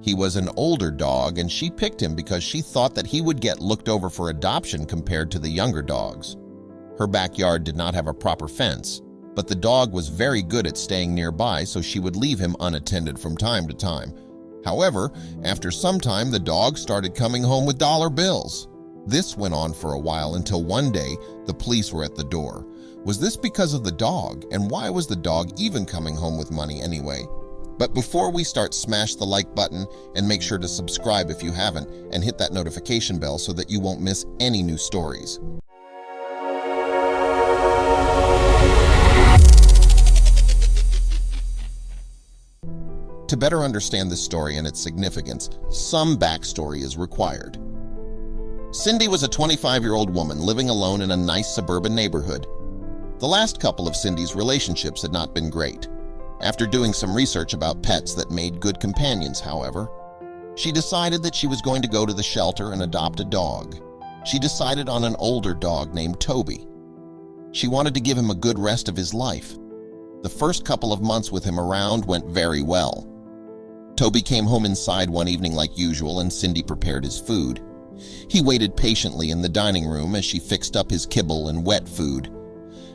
He was an older dog, and she picked him because she thought that he would get looked over for adoption compared to the younger dogs. Her backyard did not have a proper fence, but the dog was very good at staying nearby, so she would leave him unattended from time to time. However, after some time, the dog started coming home with dollar bills. This went on for a while until one day the police were at the door. Was this because of the dog, and why was the dog even coming home with money anyway? But before we start, smash the like button and make sure to subscribe if you haven't, and hit that notification bell so that you won't miss any new stories. To better understand this story and its significance, some backstory is required. Cindy was a 25-year-old woman living alone in a nice suburban neighborhood. The last couple of Cindy's relationships had not been great. After doing some research about pets that made good companions, however, she decided that she was going to go to the shelter and adopt a dog. She decided on an older dog named Toby. She wanted to give him a good rest of his life. The first couple of months with him around went very well. Toby came home inside one evening like usual, and Cindy prepared his food. He waited patiently in the dining room as she fixed up his kibble and wet food.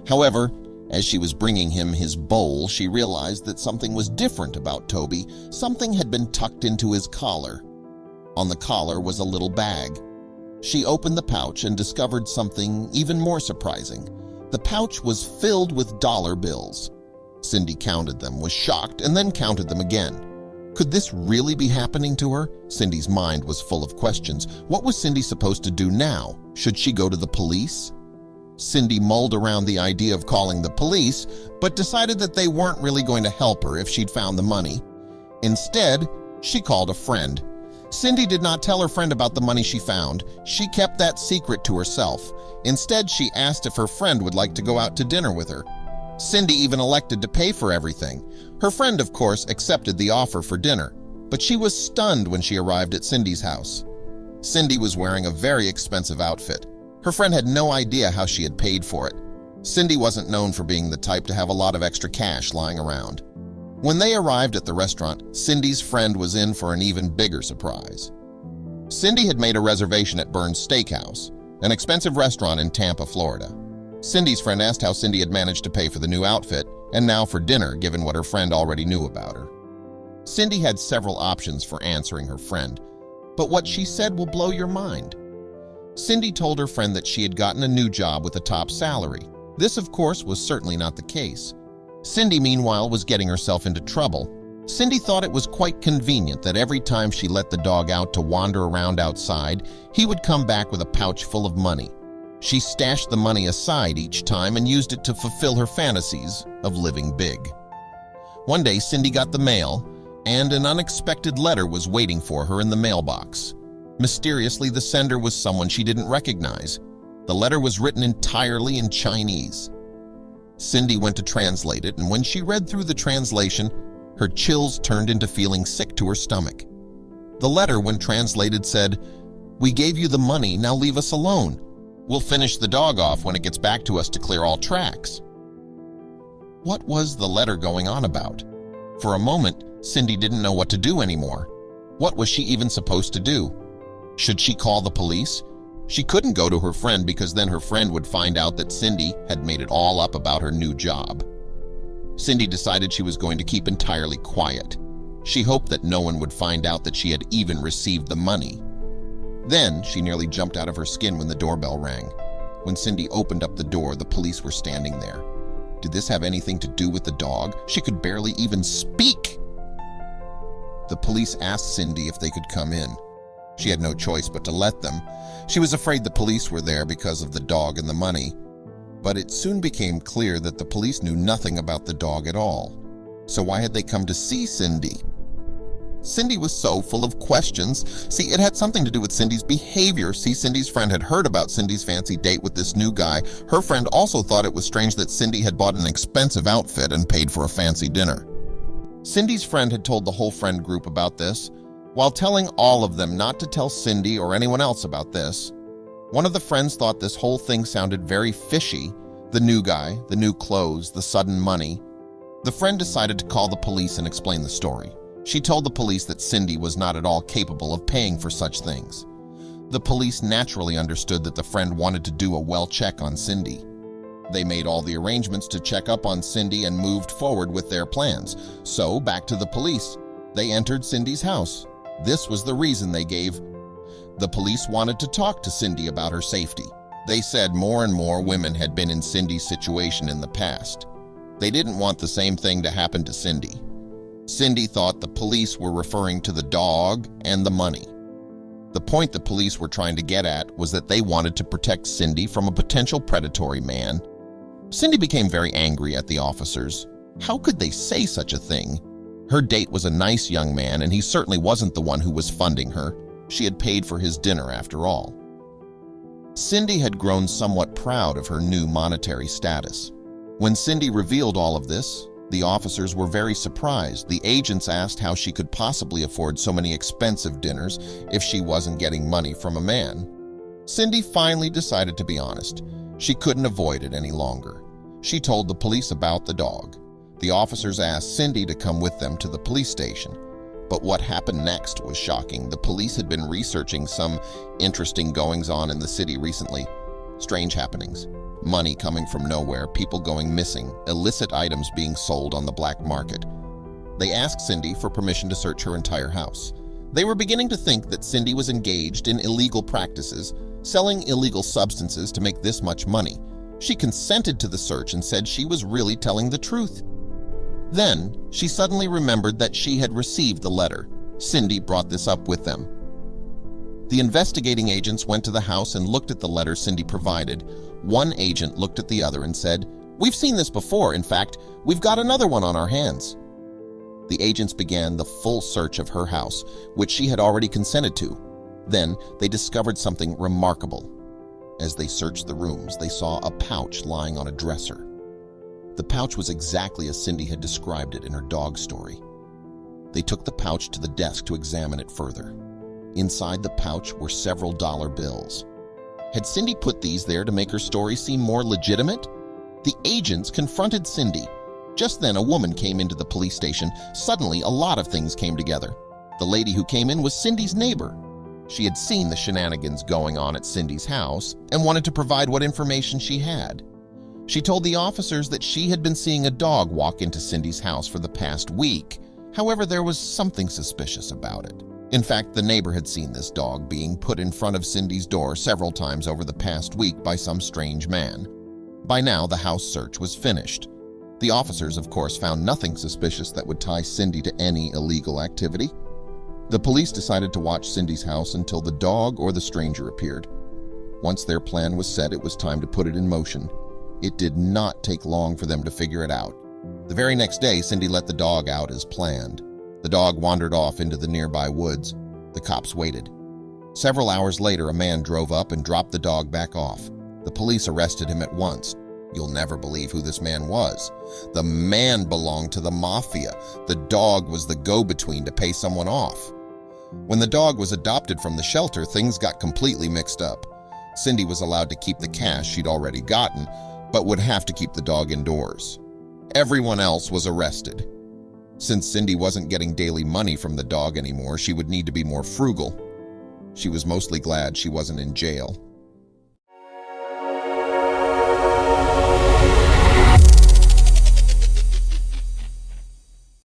However, as she was bringing him his bowl, she realized that something was different about Toby. Something had been tucked into his collar. On the collar was a little bag. She opened the pouch and discovered something even more surprising. The pouch was filled with dollar bills. Cindy counted them, was shocked, and then counted them again. Could this really be happening to her? Cindy's mind was full of questions. What was Cindy supposed to do now? Should she go to the police? Cindy mulled around the idea of calling the police, but decided that they weren't really going to help her if she'd found the money. Instead, she called a friend. Cindy did not tell her friend about the money she found. She kept that secret to herself. Instead, she asked if her friend would like to go out to dinner with her. Cindy even elected to pay for everything. Her friend, of course, accepted the offer for dinner, but she was stunned when she arrived at Cindy's house. Cindy was wearing a very expensive outfit. Her friend had no idea how she had paid for it. Cindy wasn't known for being the type to have a lot of extra cash lying around. When they arrived at the restaurant, Cindy's friend was in for an even bigger surprise. Cindy had made a reservation at Burns Steakhouse, an expensive restaurant in Tampa, Florida. Cindy's friend asked how Cindy had managed to pay for the new outfit and now for dinner, given what her friend already knew about her. Cindy had several options for answering her friend, but what she said will blow your mind. Cindy told her friend that she had gotten a new job with a top salary. This, of course, was certainly not the case. Cindy, meanwhile, was getting herself into trouble. Cindy thought it was quite convenient that every time she let the dog out to wander around outside, he would come back with a pouch full of money. She stashed the money aside each time and used it to fulfill her fantasies of living big. One day, Cindy got the mail, and an unexpected letter was waiting for her in the mailbox. Mysteriously, the sender was someone she didn't recognize. The letter was written entirely in Chinese. Cindy went to translate it, and when she read through the translation, her chills turned into feeling sick to her stomach. The letter, when translated, said, "We gave you the money, now leave us alone. We'll finish the dog off when it gets back to us to clear all tracks." What was the letter going on about? For a moment, Cindy didn't know what to do anymore. What was she even supposed to do? Should she call the police? She couldn't go to her friend because then her friend would find out that Cindy had made it all up about her new job. Cindy decided she was going to keep entirely quiet. She hoped that no one would find out that she had even received the money. Then she nearly jumped out of her skin when the doorbell rang. When Cindy opened up the door, the police were standing there. Did this have anything to do with the dog? She could barely even speak. The police asked Cindy if they could come in. She had no choice but to let them. She was afraid the police were there because of the dog and the money. But it soon became clear that the police knew nothing about the dog at all. So why had they come to see Cindy? Cindy was so full of questions. See, it had something to do with Cindy's behavior. See, Cindy's friend had heard about Cindy's fancy date with this new guy. Her friend also thought it was strange that Cindy had bought an expensive outfit and paid for a fancy dinner. Cindy's friend had told the whole friend group about this, while telling all of them not to tell Cindy or anyone else about this. One of the friends thought this whole thing sounded very fishy. The new guy, the new clothes, the sudden money. The friend decided to call the police and explain the story. She told the police that Cindy was not at all capable of paying for such things. The police naturally understood that the friend wanted to do a well check on Cindy. They made all the arrangements to check up on Cindy and moved forward with their plans. So, back to the police. They entered Cindy's house. This was the reason they gave. The police wanted to talk to Cindy about her safety. They said more and more women had been in Cindy's situation in the past. They didn't want the same thing to happen to Cindy. Cindy thought the police were referring to the dog and the money. The point the police were trying to get at was that they wanted to protect Cindy from a potential predatory man. Cindy became very angry at the officers. How could they say such a thing? Her date was a nice young man, and he certainly wasn't the one who was funding her. She had paid for his dinner after all. Cindy had grown somewhat proud of her new monetary status. When Cindy revealed all of this, the officers were very surprised. The agents asked how she could possibly afford so many expensive dinners if she wasn't getting money from a man. Cindy finally decided to be honest. She couldn't avoid it any longer. She told the police about the dog. The officers asked Cindy to come with them to the police station. But what happened next was shocking. The police had been researching some interesting goings-on in the city recently. Strange happenings. Money coming from nowhere, people going missing, illicit items being sold on the black market. They asked Cindy for permission to search her entire house. They were beginning to think that Cindy was engaged in illegal practices, selling illegal substances to make this much money. She consented to the search and said she was really telling the truth. Then, she suddenly remembered that she had received the letter. Cindy brought this up with them. The investigating agents went to the house and looked at the letter Cindy provided. One agent looked at the other and said, "We've seen this before. In fact, we've got another one on our hands." The agents began the full search of her house, which she had already consented to. Then, they discovered something remarkable. As they searched the rooms, they saw a pouch lying on a dresser. The pouch was exactly as Cindy had described it in her dog story. They took the pouch to the desk to examine it further. Inside the pouch were several dollar bills. Had Cindy put these there to make her story seem more legitimate? The agents confronted Cindy. Just then, a woman came into the police station. Suddenly, a lot of things came together. The lady who came in was Cindy's neighbor. She had seen the shenanigans going on at Cindy's house and wanted to provide what information she had. She told the officers that she had been seeing a dog walk into Cindy's house for the past week. However, there was something suspicious about it. In fact, the neighbor had seen this dog being put in front of Cindy's door several times over the past week by some strange man. By now, the house search was finished. The officers, of course, found nothing suspicious that would tie Cindy to any illegal activity. The police decided to watch Cindy's house until the dog or the stranger appeared. Once their plan was set, it was time to put it in motion. It did not take long for them to figure it out. The very next day, Cindy let the dog out as planned. The dog wandered off into the nearby woods. The cops waited. Several hours later, a man drove up and dropped the dog back off. The police arrested him at once. You'll never believe who this man was. The man belonged to the mafia. The dog was the go-between to pay someone off. When the dog was adopted from the shelter, things got completely mixed up. Cindy was allowed to keep the cash she'd already gotten, but would have to keep the dog indoors. Everyone else was arrested. Since Cindy wasn't getting daily money from the dog anymore, she would need to be more frugal. She was mostly glad she wasn't in jail.